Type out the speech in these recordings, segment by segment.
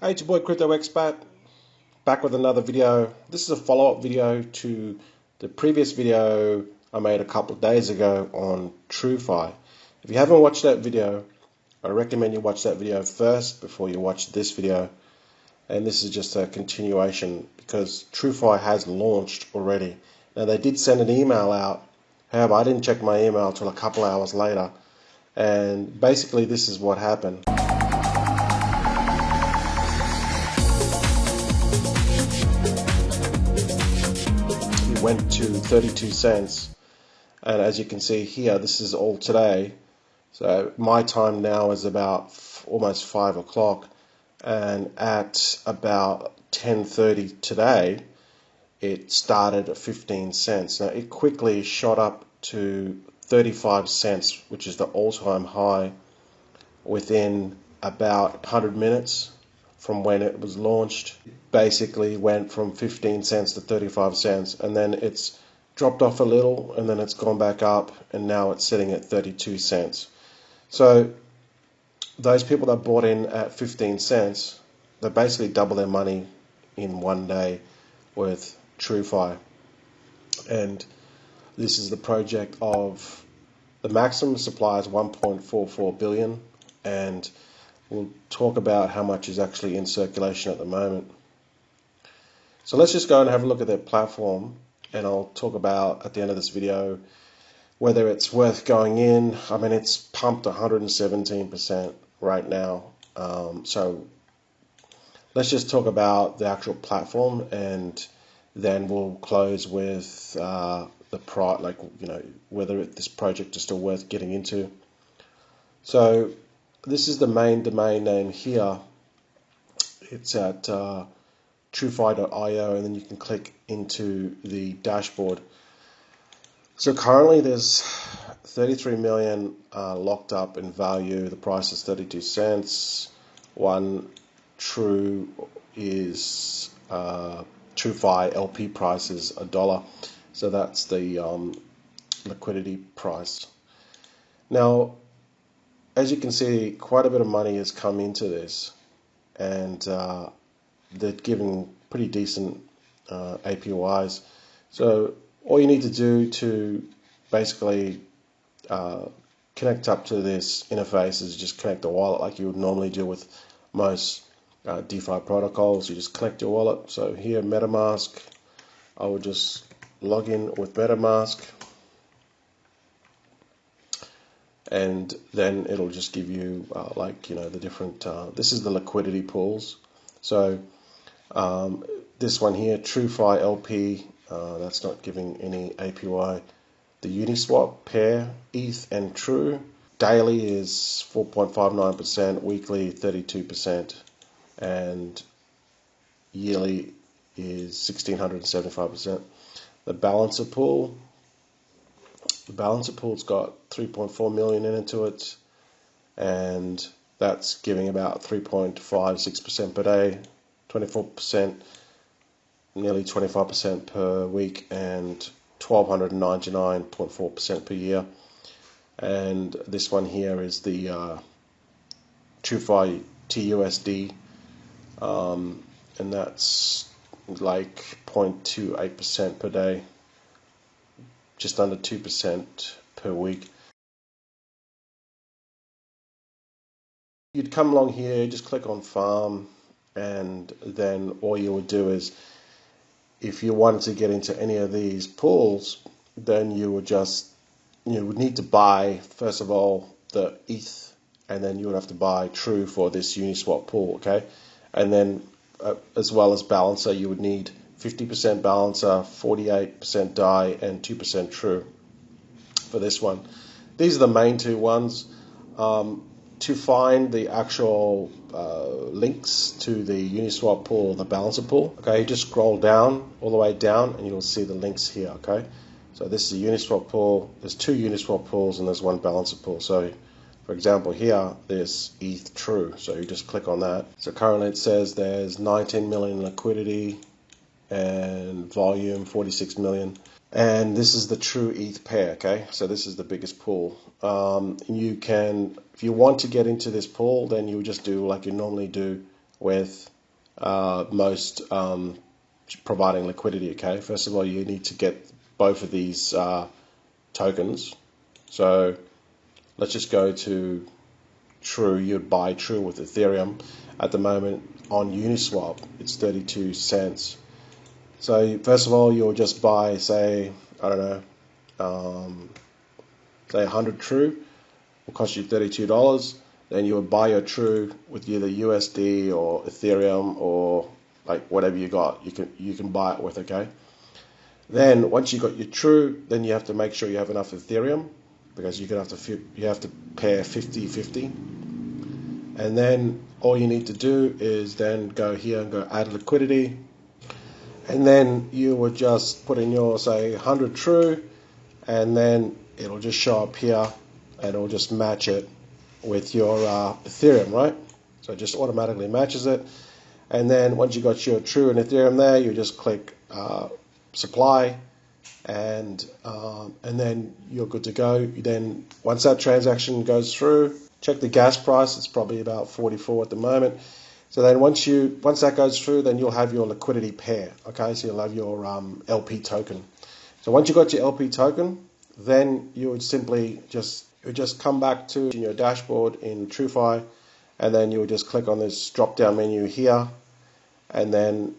Hey, it's your boy Crypto Expat, back with another video. This is a follow-up video to the previous video I made a couple of days ago on TRUFI. If you haven't watched that video, I recommend you watch that video first before you watch this video. And this is just a continuation because TRUFI has launched already. Now they did send an email out, however I didn't check my email until a couple hours later. And basically this is what happened. Went to 32 cents, and as you can see here, this is all today. So my time now is about almost 5 o'clock, and at about 10:30 today it started at 15 cents. Now it quickly shot up to 35 cents, which is the all-time high, within about 100 minutes from when it was launched. Basically went from 15 cents to 35 cents, and then it's dropped off a little, and then it's gone back up, and now it's sitting at 32 cents. So those people that bought in at 15 cents, they basically double their money in one day with TRUFI. And this is the project of the maximum supply is 1.44 billion, and we'll talk about how much is actually in circulation at the moment. So let's just go and have a look at their platform, and I'll talk about at the end of this video whether it's worth going in. I mean, it's pumped 117% right now. So let's just talk about the actual platform, and then we'll close with the price, like, you know, whether this project is still worth getting into. So this is the main domain name here. It's at TRUFI.io, and then you can click into the dashboard. So currently there's 33 million locked up in value. The price is 32 cents. One TRU is TRUFI LP price is $1. So that's the liquidity price. Now, as you can see, quite a bit of money has come into this, and they're giving pretty decent APYs. So all you need to do to basically connect up to this interface is just connect a wallet like you would normally do with most DeFi protocols. You just connect your wallet. So here, MetaMask, I would just log in with MetaMask, and then it'll just give you the different this is the liquidity pools. So this one here, TRUFI LP, that's not giving any APY. The Uniswap pair, ETH and TRU, daily is 4.59%, weekly 32%, and yearly is 1,675%. The balancer pool's got 3.4 million into it, and that's giving about 3.56% per day, 24%, nearly 25% per week, and 1,299.4% per year. And this one here is the TRUFI TUSD, and that's like 0.28% per day, just under 2% per week. You'd come along here, just click on farm, and then all you would do is, if you wanted to get into any of these pools, then you would need to buy, first of all, the ETH, and then you would have to buy TRU for this Uniswap pool, okay? And then as well as balancer, you would need 50% balancer, 48% DAI, and 2% TRU for this one. These are the main two ones. To find the actual links to the Uniswap pool or the balancer pool, okay, just scroll down, all the way down, and you'll see the links here, okay? So this is a Uniswap pool. There's two Uniswap pools, and there's one balancer pool. So for example here, there's ETH TRU, so you just click on that. So currently it says there's 19 million liquidity and volume 46 million. And this is the TRU ETH pair, okay? So this is the biggest pool. You can, if you want to get into this pool, then you just do like you normally do, with most providing liquidity. Okay, first of all, you need to get both of these tokens. So let's just go to TRU. You'd buy TRU with Ethereum. At the moment on Uniswap, it's 32 cents. So first of all, you'll just buy, say, I don't know, say 100 TRU will cost you $32. Then you would buy your TRU with either USD or Ethereum or like whatever you got. You can buy it with. Okay. Then once you got your TRU, then you have to make sure you have enough Ethereum, because you have to pair 50-50. And then all you need to do is then go here and go add liquidity. And then you would just put in your, say, 100 TRU, and then it'll just show up here and it'll just match it with your Ethereum, right? So it just automatically matches it. And then once you got your TRU and Ethereum there, you just click supply, and then you're good to go. Then once that transaction goes through, check the gas price. It's probably about 44 at the moment. So then once that goes through, then you'll have your liquidity pair. Okay, so you'll have your LP token. So once you got your LP token, then you would simply just come back to your dashboard in TruFi, and then you would just click on this drop down menu here, and then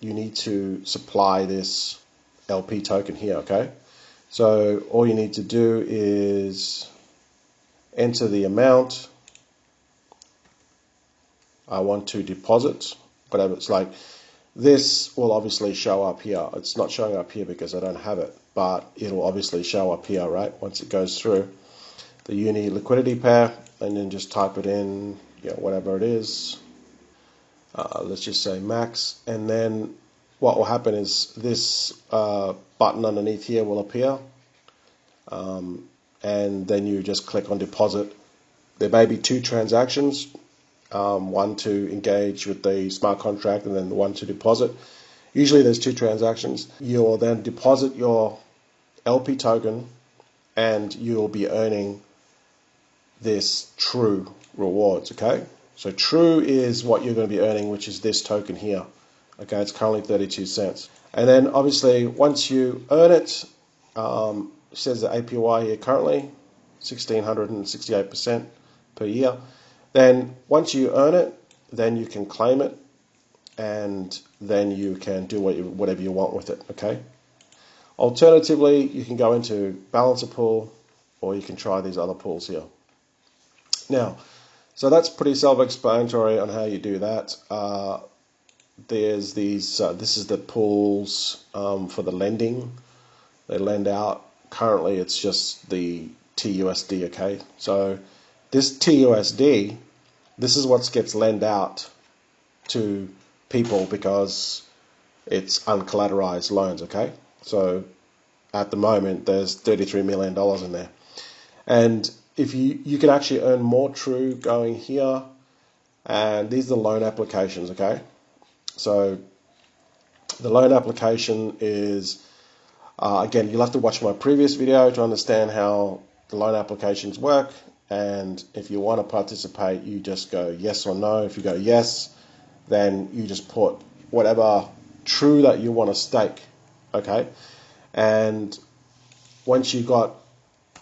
you need to supply this LP token here. Okay, so all you need to do is enter the amount I want to deposit, whatever it's like. This will obviously show up here. It's not showing up here because I don't have it, but it'll obviously show up here, right? Once it goes through the Uni liquidity pair, and then just type it in, whatever it is. Let's just say max, and then what will happen is this button underneath here will appear, and then you just click on deposit. There may be two transactions, one to engage with the smart contract and then the one to deposit. Usually there's two transactions. You'll then deposit your LP token, and you'll be earning this TRU rewards. Okay, so TRU is what you're going to be earning, which is this token here. Okay, it's currently 32 cents. And then obviously once you earn it, it says the APY here currently 1,668% per year. Then once you earn it, then you can claim it, and then you can do whatever you want with it. Okay. Alternatively, you can go into balancer pool, or you can try these other pools here. Now, so that's pretty self-explanatory on how you do that. There's these. This is the pools for the lending. They lend out. Currently, it's just the TUSD. Okay, so this TUSD, this is what gets lent out to people because it's uncollateralized loans. Okay, so at the moment there's $33 million in there, and if you can actually earn more TRU going here, and these are the loan applications. Okay, so the loan application is again, you'll have to watch my previous video to understand how the loan applications work. And if you want to participate, you just go yes or no. If you go yes, then you just put whatever TRU that you want to stake. Okay, and once you got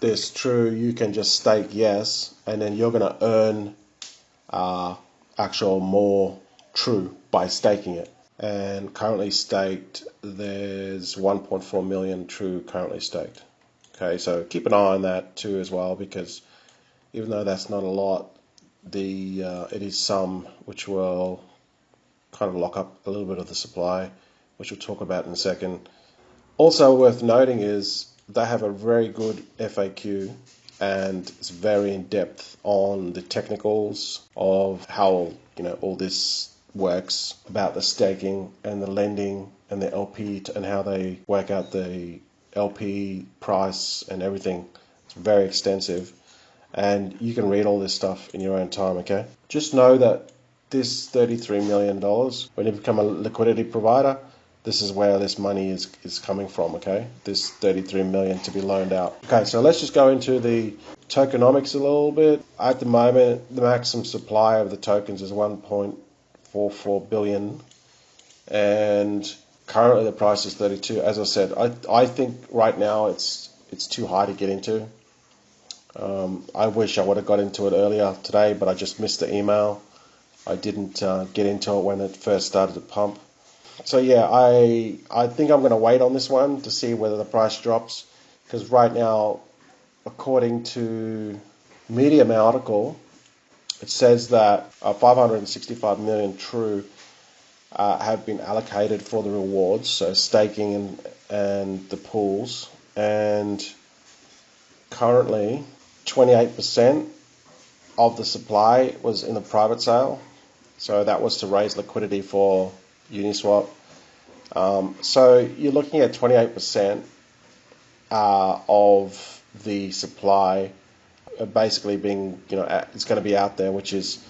this TRU, you can just stake yes, and then you're going to earn actual more TRU by staking it. And currently staked, there's 1.4 million TRU currently staked. Okay, so keep an eye on that too as well, because even though that's not a lot, it is some which will kind of lock up a little bit of the supply, which we'll talk about in a second. Also worth noting is they have a very good FAQ, and it's very in depth on the technicals of how all this works, about the staking and the lending and the LP and how they work out the LP price and everything. It's very extensive, and you can read all this stuff in your own time. Okay, just know that this $33 million, when you become a liquidity provider, this is where this money is coming from. Okay, this 33 million to be loaned out. Okay, so let's just go into the tokenomics a little bit. At the moment, the maximum supply of the tokens is 1.2 1.44 billion, and currently the price is 32. As I said, I think right now it's too high to get into. I wish I would have got into it earlier today, but I just missed the email. I didn't get into it when it first started to pump. So yeah, I think I'm going to wait on this one to see whether the price drops, because right now, according to Medium article, it says that 565 million TRU have been allocated for the rewards, so staking and the pools, and currently 28% of the supply was in the private sale, so that was to raise liquidity for Uniswap. So you're looking at 28% of the supply basically being, it's going to be out there, which is,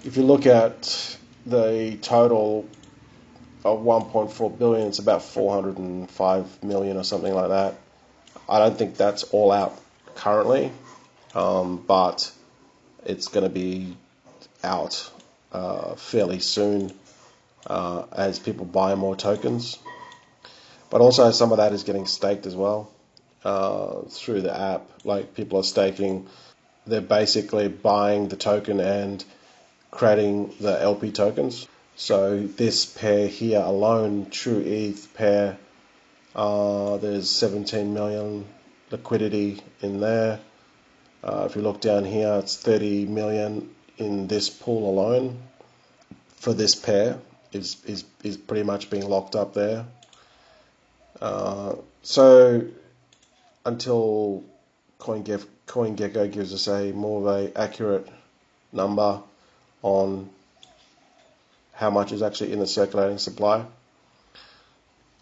if you look at the total of 1.4 billion, it's about 405 million or something like that. I don't think that's all out currently, but it's going to be out fairly soon as people buy more tokens. But also some of that is getting staked as well through the app. Like, people are staking, they're basically buying the token and creating the LP tokens. So this pair here alone, True ETH pair, there's 17 million liquidity in there. If you look down here, it's 30 million in this pool alone for this pair. Is pretty much being locked up there. So until CoinGecko gives us a more of a accurate number on how much is actually in the circulating supply,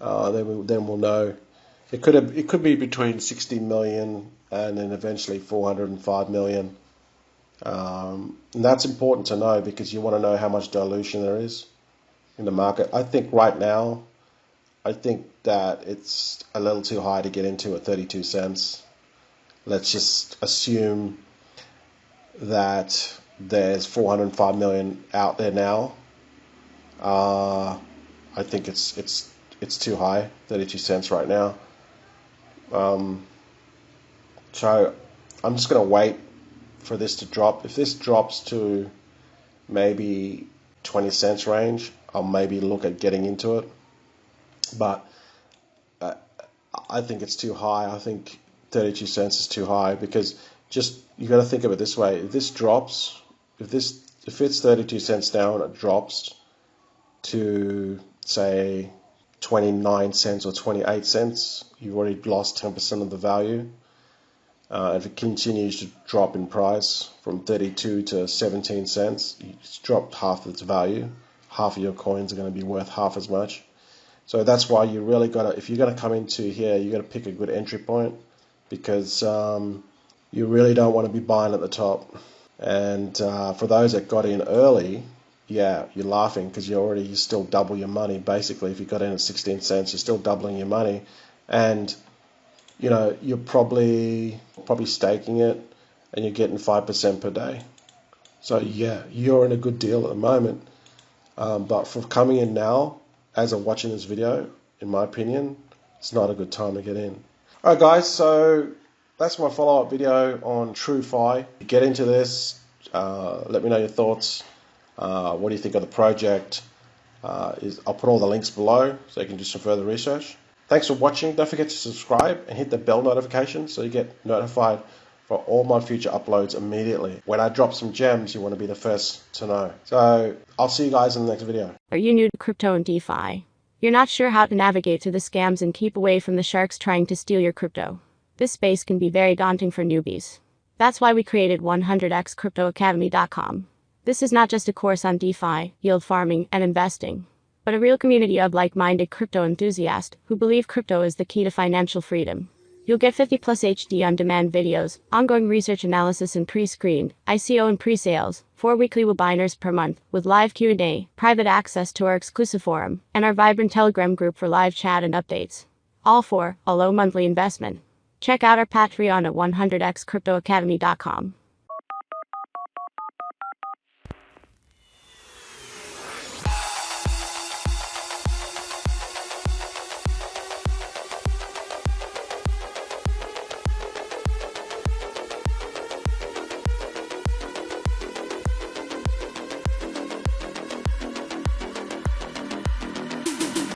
then we'll know. It could be between 60 million and then eventually 405 million. And that's important to know, because you want to know how much dilution there is in the market. I think right now, I think that it's a little too high to get into at 32 cents. Let's just assume that there's 405 million out there now. I think it's too high, 32 cents right now. So I'm just going to wait for this to drop. If this drops to maybe 20 cents range, I'll maybe look at getting into it. But I think it's too high. I think 32 cents is too high, because just, you got to think of it this way. If this drops, if it's 32 cents down, it drops to say 29 cents or 28 cents, you've already lost 10% of the value. If it continues to drop in price from 32 to 17 cents, it's dropped half its value. Half of your coins are going to be worth half as much. So that's why you really got to, if you're going to come into here, you got to pick a good entry point, because you really don't want to be buying at the top. And for those that got in early, yeah, you're laughing, because you still double your money. Basically, if you got in at 16 cents, you're still doubling your money. And you're probably staking it, and you're getting 5% per day. So yeah, you're in a good deal at the moment. But for coming in now, as of watching this video, in my opinion, it's not a good time to get in. Alright guys, so that's my follow-up video on TruFi. Get into this, let me know your thoughts. What do you think of the project? I'll put all the links below so you can do some further research. Thanks for watching. Don't forget to subscribe and hit the bell notification so you get notified for all my future uploads immediately. When I drop some gems, you want to be the first to know. So I'll see you guys in the next video. Are you new to crypto and DeFi? You're not sure how to navigate through the scams and keep away from the sharks trying to steal your crypto? This space can be very daunting for newbies. That's why we created 100xcryptoacademy.com. This is not just a course on DeFi, yield farming, and investing, but a real community of like-minded crypto enthusiasts who believe crypto is the key to financial freedom. You'll get 50+ HD on-demand videos, ongoing research analysis and pre-screened, ICO and pre-sales, 4 weekly webinars per month, with live Q&A, private access to our exclusive forum, and our vibrant Telegram group for live chat and updates. All for a low monthly investment. Check out our Patreon at 100xcryptoacademy.com.